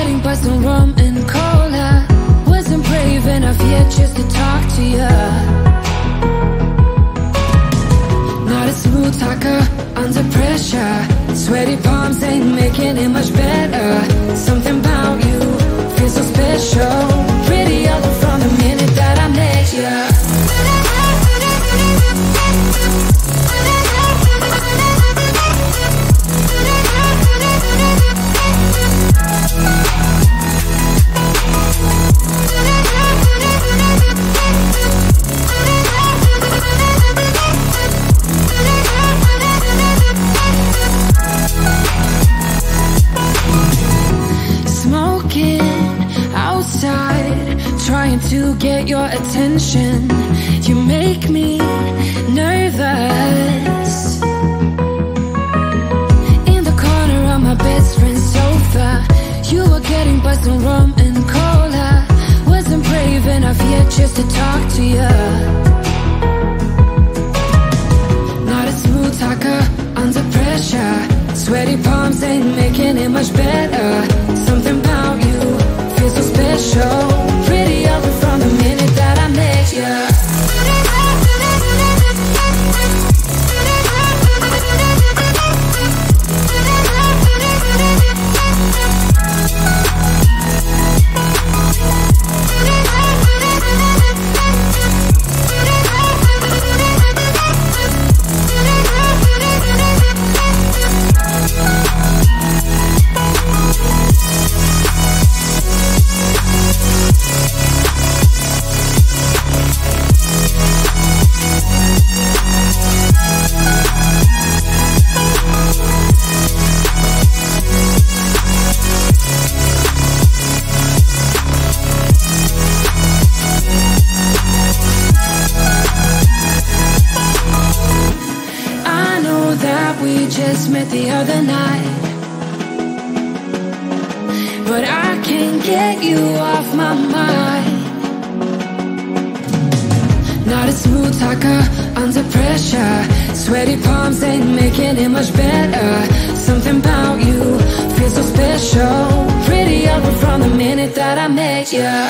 getting by some rum and cola. Wasn't brave enough yet just to talk to ya. Not a smooth talker under pressure. Sweaty palms ain't making it much better. Something about you feels so special. Pretty other from the minute that I met ya. Trying to get your attention. You make me nervous. In the corner of my best friend's sofa, you were getting by some rum and cola. Wasn't brave enough yet just to talk to ya. Not a smooth talker under pressure. Sweaty palms ain't making it much better. Something about you feels so special. Pretty other from the minute that I met ya. Met the other night, but I can't get you off my mind. Not a smooth talker under pressure. Sweaty palms ain't making it much better. Something about you feels so special. Pretty other from the minute that I met ya.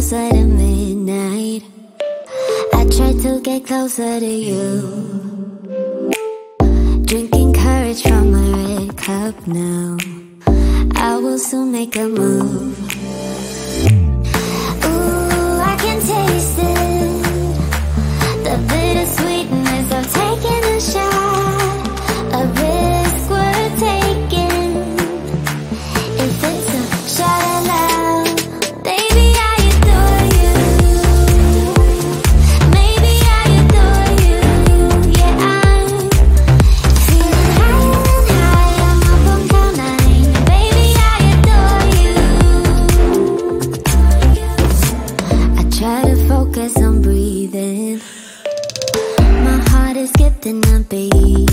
closer to midnight. I try to get closer to you, drinking courage from my red cup now. I will soon make a move. Ooh, I can taste it, the bittersweetness of taking a shot, a risk worth taking. If it's a shot of love, baby, I adore you. Maybe I adore you. Yeah, I'm feeling higher and higher. I'm up on cloud nine. Baby, I adore you. I try to focus on breathing. My heart is skipping a beat.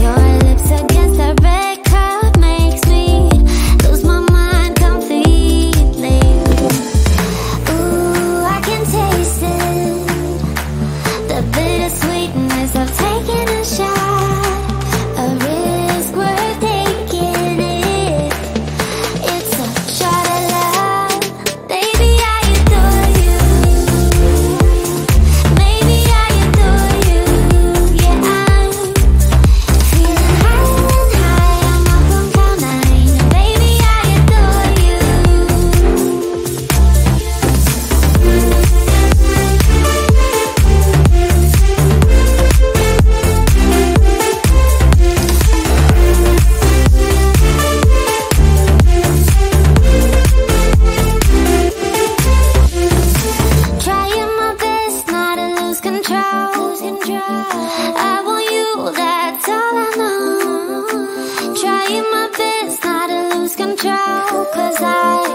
Your lips against the red cup makes me lose my mind completely. Ooh, I can taste it, the bittersweetness of taking a shot, a risk worth taking it. It's a shot of love, baby, I adore you. Maybe I adore you. Yeah, I'm feeling higher and higher. I'm up on cloud nine. Baby, I adore you. Trying my best not to lose control. I want you, that's all I know. Trying my best not to lose control, 'cause I